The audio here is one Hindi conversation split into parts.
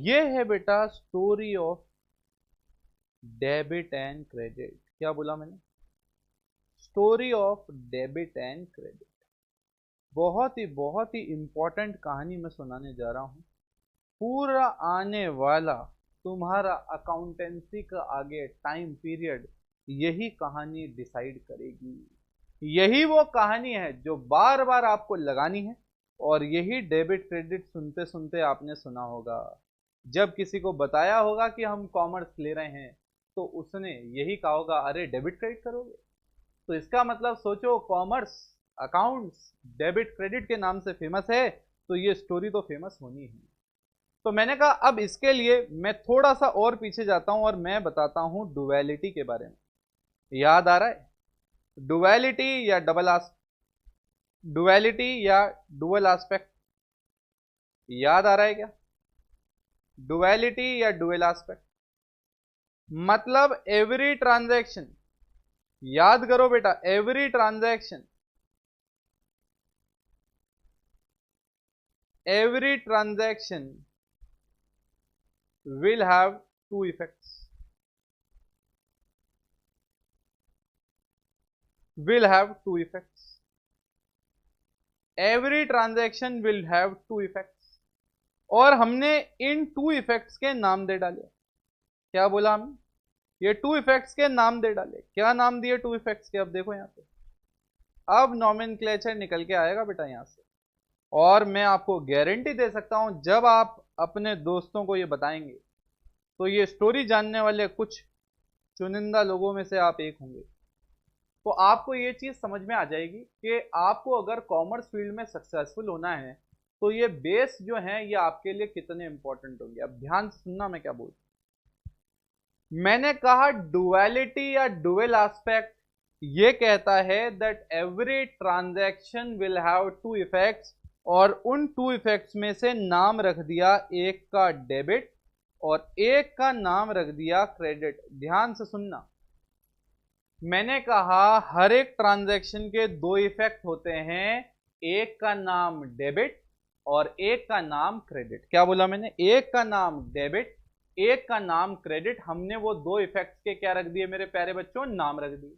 ये है बेटा story of debit and credit. क्या बोला मैंने? Story of debit and credit. बहुत ही इंपॉर्टेंट कहानी मैं सुनाने जा रहा हूं। पूरा आने वाला तुम्हारा अकाउंटेंसी का आगे टाइम पीरियड यही कहानी डिसाइड करेगी। यही वो कहानी है जो बार बार आपको लगानी है। और यही डेबिट क्रेडिट सुनते सुनते आपने सुना होगा। जब किसी को बताया होगा कि हम कॉमर्स ले रहे हैं तो उसने यही कहा होगा, अरे डेबिट क्रेडिट करोगे? तो इसका मतलब सोचो, कॉमर्स अकाउंट्स डेबिट क्रेडिट के नाम से फेमस है, तो ये स्टोरी तो फेमस होनी है। तो मैंने कहा अब इसके लिए मैं थोड़ा सा और पीछे जाता हूं और मैं बताता हूं डुअलिटी के बारे में। याद आ रहा है? डुअलिटी या डुअलिटी या डुअल एस्पेक्ट, याद आ रहा है क्या? डुअलिटी या डुअल एस्पेक्ट मतलब एवरी ट्रांजैक्शन, याद करो बेटा, every transaction will have two effects, will have two effects, every transaction will have two effects। और हमने इन टू इफेक्ट्स के नाम दे डाले। क्या बोला हमने? ये टू इफेक्ट्स के नाम दे डाले। क्या नाम दिए टू इफेक्ट्स के? अब देखो यहां पे, अब नॉमेनक्लेचर निकल के आएगा बेटा यहां से। और मैं आपको गारंटी दे सकता हूं, जब आप अपने दोस्तों को ये बताएंगे तो ये स्टोरी जानने वाले कुछ चुनिंदा लोगों में से आप एक होंगे। तो आपको ये चीज समझ में आ जाएगी कि आपको अगर कॉमर्स फील्ड में सक्सेसफुल होना है तो ये बेस जो है ये आपके लिए कितने इंपॉर्टेंट होंगे। अब ध्यान से सुनना मैं क्या बोल। मैंने कहा डुअलिटी या डुअल एस्पेक्ट ये कहता है that every transaction will have two effects, और उन टू इफेक्ट्स में से नाम रख दिया एक का डेबिट और एक का नाम रख दिया क्रेडिट। ध्यान से सुनना, मैंने कहा हर एक ट्रांजैक्शन के दो इफेक्ट होते हैं, एक का नाम डेबिट और एक का नाम क्रेडिट। क्या बोला मैंने? एक का नाम डेबिट, एक का नाम क्रेडिट। हमने वो दो इफेक्ट्स के क्या रख दिए मेरे प्यारे बच्चों? नाम रख दिए।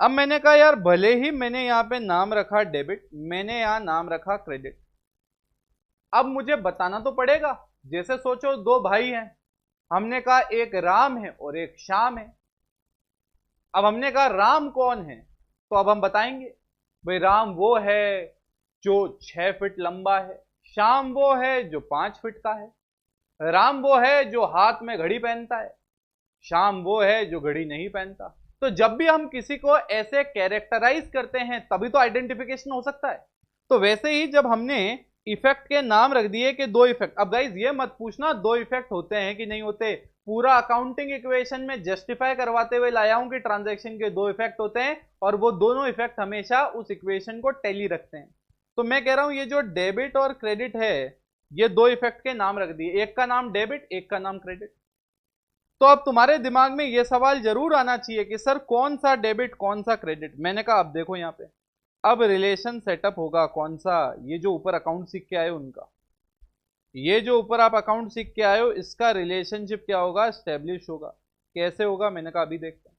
अब मैंने कहा यार भले ही मैंने यहां पे नाम रखा डेबिट, मैंने यहां नाम रखा क्रेडिट, अब मुझे बताना तो पड़ेगा। जैसे सोचो दो भाई हैं, हमने कहा एक राम है और एक श्याम है। अब हमने कहा राम कौन है, तो अब हम बताएंगे भाई राम वो है जो 6 फीट लंबा है, श्याम वो है जो 5 फीट का है। राम वो है जो हाथ में घड़ी पहनता है, श्याम वो है जो घड़ी नहीं पहनता। तो जब भी हम किसी को ऐसे कैरेक्टराइज करते हैं तभी तो आइडेंटिफिकेशन हो सकता है। तो वैसे ही जब हमने इफेक्ट के नाम रख दिए कि दो इफेक्ट, अब गाइज ये मत पूछना दो इफेक्ट होते हैं कि नहीं होते, पूरा अकाउंटिंग इक्वेशन में जस्टिफाई करवाते हुए लाया हूं कि ट्रांजैक्शन के दो इफेक्ट होते हैं और वो दोनों इफेक्ट हमेशा उस इक्वेशन को टैली रखते हैं। तो मैं कह रहा हूं ये जो डेबिट और क्रेडिट है ये दो इफेक्ट के नाम रख दिए, एक का नाम डेबिट एक का नाम क्रेडिट। तो अब तुम्हारे दिमाग में यह सवाल जरूर आना चाहिए कि सर कौन सा डेबिट कौन सा क्रेडिट। मैंने कहा अब देखो यहां पे, अब रिलेशन सेटअप होगा कौन सा, ये जो ऊपर अकाउंट सीख के आए उनका, ये जो ऊपर आप अकाउंट सीख के आए हो इसका रिलेशनशिप क्या होगा? स्टेब्लिश होगा। कैसे होगा? मैंने कहा अभी देखते हैं।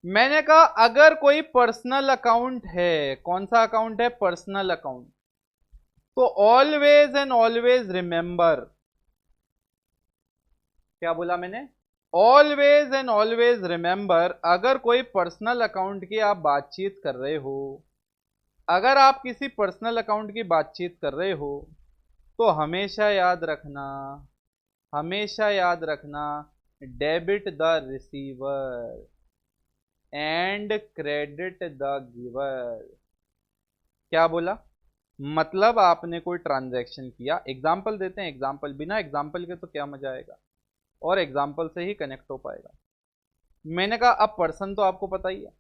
मैंने कहा अगर कोई पर्सनल अकाउंट है, कौन सा अकाउंट है? Personal account. तो ऑलवेज एंड ऑलवेज रिमेंबर, क्या बोला मैंने? ऑलवेज एंड ऑलवेज रिमेंबर, अगर कोई पर्सनल अकाउंट की आप बातचीत कर रहे हो, अगर आप किसी पर्सनल अकाउंट की बातचीत कर रहे हो तो हमेशा याद रखना, हमेशा याद रखना, debit the receiver and credit the giver. क्या बोला? मतलब आपने कोई ट्रांजैक्शन किया, एग्जाम्पल देते हैं, एग्जाम्पल, बिना एग्जाम्पल के तो क्या मजा आएगा, और एग्जाम्पल से ही कनेक्ट हो पाएगा। मैंने कहा अब पर्सन तो आपको पता ही है,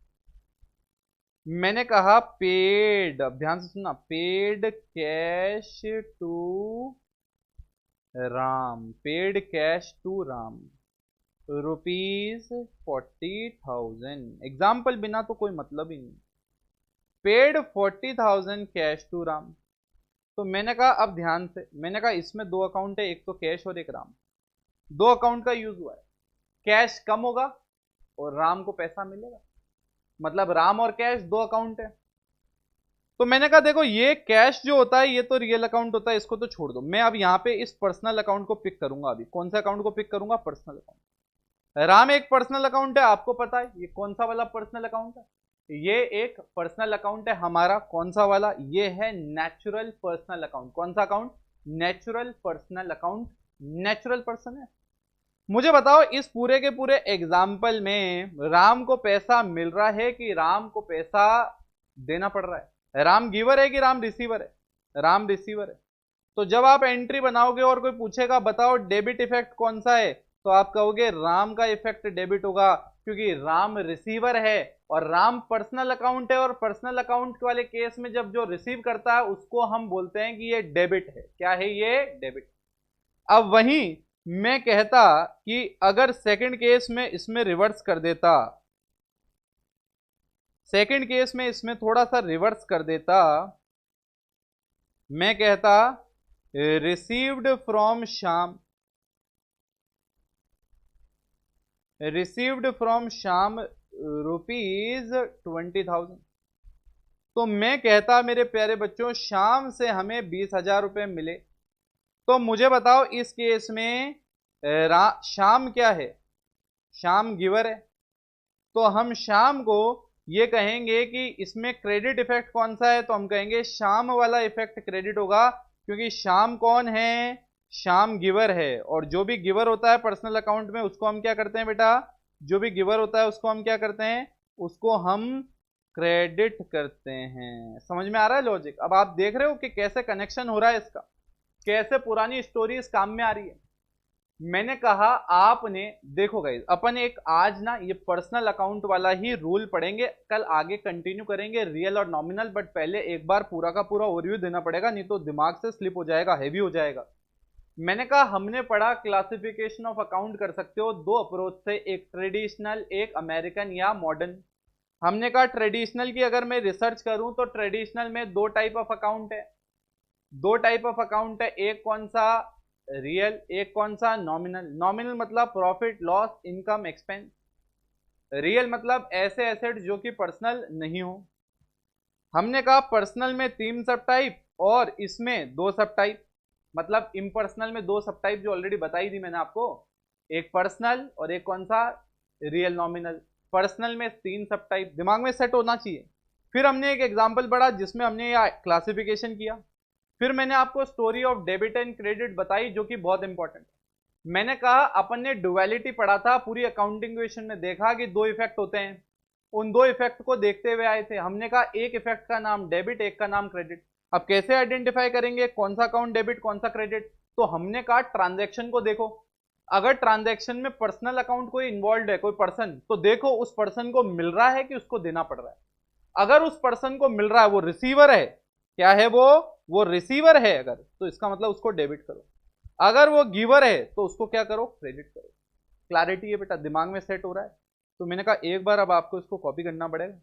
मैंने कहा पेड, अब ध्यान से सुनना, paid cash to Ram, paid cash to Ram ₹40,000। Example बिना तो कोई मतलब ही नहीं। Paid 40,000 cash to Ram. तो मैंने कहा अब ध्यान से, मैंने कहा इसमें दो अकाउंट है, एक तो कैश और एक राम। दो अकाउंट का यूज हुआ है, कैश कम होगा और राम को पैसा मिलेगा, मतलब राम और कैश दो अकाउंट है। तो मैंने कहा देखो ये कैश जो होता है ये तो रियल अकाउंट होता है, इसको तो छोड़ दो, मैं अब यहां पे इस पर्सनल अकाउंट को पिक करूंगा। अभी कौन सा अकाउंट को पिक करूंगा? Personal account. राम एक पर्सनल अकाउंट है, आपको पता है ये कौन सा वाला पर्सनल अकाउंट है? ये एक पर्सनल अकाउंट है हमारा, कौन सा वाला? ये है नेचुरल पर्सनल अकाउंट। कौन सा account? Natural personal account. Natural person है। मुझे बताओ इस पूरे के पूरे एग्जाम्पल में राम को पैसा मिल रहा है कि राम को पैसा देना पड़ रहा है? राम गिवर है कि राम रिसीवर है? राम रिसीवर है। तो जब आप एंट्री बनाओगे और कोई पूछेगा बताओ डेबिट इफेक्ट कौन सा है, तो आप कहोगे राम का इफेक्ट डेबिट होगा, क्योंकि राम रिसीवर है और राम पर्सनल अकाउंट है, और पर्सनल अकाउंट वाले केस में जब जो रिसीव करता है उसको हम बोलते हैं कि ये डेबिट है। क्या है ये? डेबिट। अब वहीं मैं कहता कि अगर सेकंड केस में इसमें रिवर्स कर देता, सेकंड केस में इसमें थोड़ा सा रिवर्स कर देता, मैं कहता received from Shyam, received from Shyam ₹20,000। तो मैं कहता मेरे प्यारे बच्चों श्याम से हमें 20,000 रुपए मिले। तो मुझे बताओ इस केस में श्याम क्या है? श्याम गिवर है। तो हम श्याम को ये कहेंगे कि इसमें क्रेडिट इफेक्ट कौन सा है, तो हम कहेंगे श्याम वाला इफेक्ट क्रेडिट होगा, क्योंकि श्याम कौन है? श्याम गिवर है। और जो भी गिवर होता है पर्सनल अकाउंट में उसको हम क्या करते हैं बेटा? जो भी गिवर होता है उसको हम क्या करते हैं? उसको हम क्रेडिट करते हैं। समझ में आ रहा है लॉजिक? अब आप देख रहे हो कि कैसे कनेक्शन हो रहा है इसका, कैसे पुरानी स्टोरी इस काम में आ रही है। मैंने कहा आपने देखो गाइस, अपन एक आज ना ये पर्सनल अकाउंट वाला ही रूल पढ़ेंगे, कल आगे कंटिन्यू करेंगे रियल और नॉमिनल, बट पहले एक बार पूरा का पूरा ओवरव्यू देना पड़ेगा, नहीं तो दिमाग से स्लिप हो जाएगा, हैवी हो जाएगा। मैंने कहा हमने पढ़ा क्लासिफिकेशन ऑफ अकाउंट कर सकते हो दो अप्रोच से, एक ट्रेडिशनल एक अमेरिकन या मॉडर्न। हमने कहा ट्रेडिशनल की अगर मैं रिसर्च करूं तो ट्रेडिशनल में दो टाइप ऑफ अकाउंट है, दो टाइप ऑफ अकाउंट है, एक कौन सा? रियल, एक कौन सा? नॉमिनल। नॉमिनल मतलब profit loss income expense, real मतलब ऐसे एसेट जो कि पर्सनल नहीं हो। हमने कहा पर्सनल में तीन सब टाइप और इसमें दो सब टाइप, मतलब इम्पर्सनल में दो सब टाइप जो ऑलरेडी बताई थी मैंने आपको, एक पर्सनल और एक कौन सा? Real nominal. पर्सनल में तीन सब टाइप, दिमाग में सेट होना चाहिए। फिर हमने एक एग्जाम्पल पढ़ा जिसमें हमने यह क्लासिफिकेशन किया। फिर मैंने आपको story of debit and credit बताई जो कि बहुत इंपॉर्टेंट है। मैंने कहा अपन ने डुअलिटी पढ़ा था, पूरी अकाउंटिंग क्वेश्चन में देखा कि दो इफेक्ट होते हैं, उन दो इफेक्ट को देखते हुए आए थे। हमने कहा एक इफेक्ट का नाम डेबिट, एक का नाम क्रेडिट। अब कैसे आइडेंटिफाई करेंगे कौन सा अकाउंट डेबिट कौन सा क्रेडिट? तो हमने कहा ट्रांजैक्शन को देखो, अगर ट्रांजैक्शन में पर्सनल अकाउंट कोई इन्वॉल्व है, कोई पर्सन, तो देखो उस पर्सन को मिल रहा है कि उसको देना पड़ रहा है। अगर उस पर्सन को मिल रहा है, वो रिसीवर है, क्या है वो रिसीवर है अगर, तो इसका मतलब उसको डेबिट करो। अगर वो गिवर है तो उसको क्या करो? क्रेडिट करो। क्लैरिटी है बेटा, दिमाग में सेट हो रहा है? तो मैंने कहा एक बार अब आपको इसको कॉपी करना पड़ेगा।